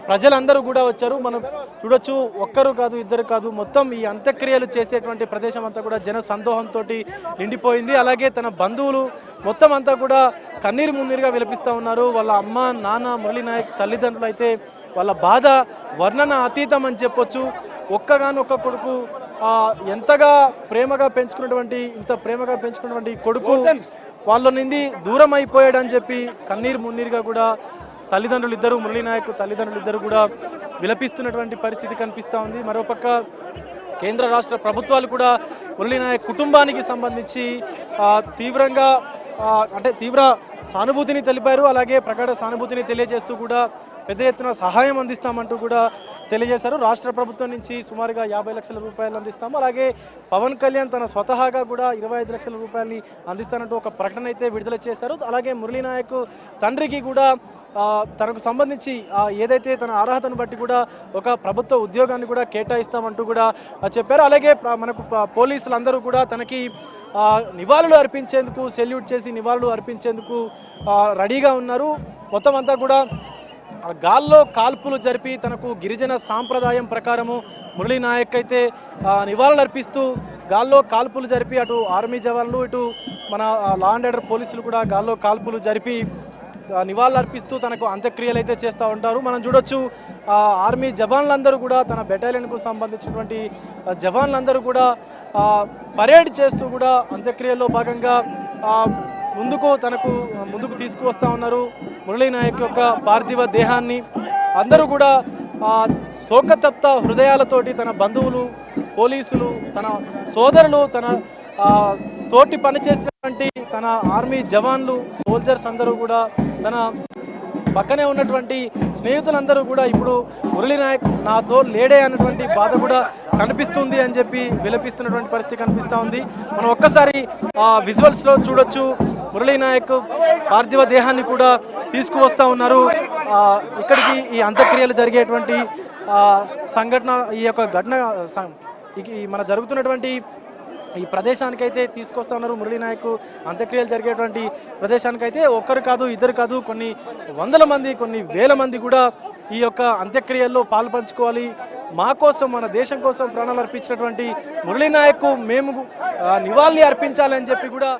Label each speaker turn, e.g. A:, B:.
A: ప్రజలందరూ కూడా వచ్చారు. మనం చూడొచ్చు, ఒక్కరు కాదు ఇద్దరు కాదు, మొత్తం ఈ అంత్యక్రియలు చేసేటువంటి ప్రదేశం అంతా కూడా జన సందోహంతో నిండిపోయింది. అలాగే తన బంధువులు మొత్తం అంతా కూడా కన్నీరు మున్నీరుగా విలపిస్తూ ఉన్నారు. వాళ్ళ అమ్మ నాన్న మురళీ నాయక్ తల్లిదండ్రులు అయితే వాళ్ళ బాధ వర్ణన అతీతం అని చెప్పొచ్చు. ఒక్కగానొక్క కొడుకు ఎంతగా ప్రేమగా పెంచుకున్నటువంటి కొడుకు వాళ్ళ నుండి దూరం అయిపోయాడని చెప్పి కన్నీరు మున్నీరుగా కూడా మురళీ నాయక్ తల్లిదండ్రులు ఇద్దరు కూడా విలపిస్తున్నటువంటి పరిస్థితి కనిపిస్తూ ఉంది. మరోపక్క కేంద్ర రాష్ట్ర ప్రభుత్వాలు కూడా మురళీ నాయక్ కుటుంబానికి సంబంధించి తీవ్ర సానుభూతిని తెలిపారు. అలాగే ప్రగాఢ సానుభూతిని తెలియజేస్తూ కూడా పెద్ద ఎత్తున సహాయం అందిస్తామంటూ కూడా తెలియజేశారు. రాష్ట్ర ప్రభుత్వం నుంచి సుమారుగా 50 లక్షల రూపాయలు అందిస్తాము, అలాగే పవన్ కళ్యాణ్ తన స్వతహాగా కూడా 25 లక్షల రూపాయలని అందిస్తానంటూ ఒక ప్రకటన అయితే విడుదల చేశారు. అలాగే మురళీ నాయక్ తండ్రికి కూడా తనకు సంబంధించి ఏదైతే తన అర్హతను బట్టి కూడా ఒక ప్రభుత్వ ఉద్యోగాన్ని కూడా కేటాయిస్తామంటూ కూడా చెప్పారు. అలాగే మనకు పోలీసులందరూ కూడా తనకి నివాళులు అర్పించేందుకు సెల్యూట్ చేసి నివాళులు అర్పించేందుకు రెడీగా ఉన్నారు. మొత్తం అంతా కూడా గాల్లో కాల్పులు జరిపి తనకు గిరిజన సాంప్రదాయం ప్రకారము మురళీ నాయక్ అయితే నివాళులు అర్పిస్తూ గాల్లో కాల్పులు జరిపి అటు ఆర్మీ జవాన్లు ఇటు మన లా అండ్ ఆర్డర్ పోలీసులు కూడా గాల్లో కాల్పులు జరిపి నివాళులు అర్పిస్తూ తనకు అంత్యక్రియలు అయితే చేస్తూ ఉంటారు. మనం చూడొచ్చు, ఆర్మీ జవాన్లందరూ కూడా తన బెటాలియన్కు సంబంధించినటువంటి జవాన్లందరూ కూడా పరేడ్ చేస్తూ కూడా అంత్యక్రియల్లో భాగంగా ముందుకు తీసుకువస్తూ ఉన్నారు. మురళీ నాయక్ యొక్క పార్థివ దేహాన్ని అందరూ కూడా శోకతప్త హృదయాలతోటి తన బంధువులు, పోలీసులు, తన సోదరులు, తన తోటి పనిచేసినటువంటి తన ఆర్మీ జవాన్లు, సోల్జర్స్ అందరూ కూడా తన పక్కనే ఉన్నటువంటి స్నేహితులందరూ కూడా ఇప్పుడు మురళీ నాయక్ నాతో లేడే అన్నటువంటి బాధ కూడా కనిపిస్తుంది అని చెప్పి విలపిస్తున్నటువంటి పరిస్థితి కనిపిస్తూ ఉంది. మనం ఒక్కసారి విజువల్స్లో చూడొచ్చు, మురళీ నాయక్ పార్థివ దేహాన్ని కూడా తీసుకువస్తూ ఉన్నారు. ఇక్కడికి ఈ అంత్యక్రియలు జరిగేటువంటి సంఘటన, ఈ యొక్క ఘటన మన జరుగుతున్నటువంటి ఈ ప్రదేశానికైతే తీసుకొస్తా ఉన్నారు. మురళీ నాయక్ అంత్యక్రియలు జరిగేటువంటి ప్రదేశానికైతే ఒక్కరు కాదు ఇద్దరు కాదు, కొన్ని వందల మంది, కొన్ని వేల మంది కూడా ఈ యొక్క అంత్యక్రియల్లో పాలు పంచుకోవాలి. మా కోసం, మన దేశం కోసం ప్రాణాలు అర్పించినటువంటి మురళీ నాయక్ మేము నివాళి అర్పించాలని చెప్పి కూడా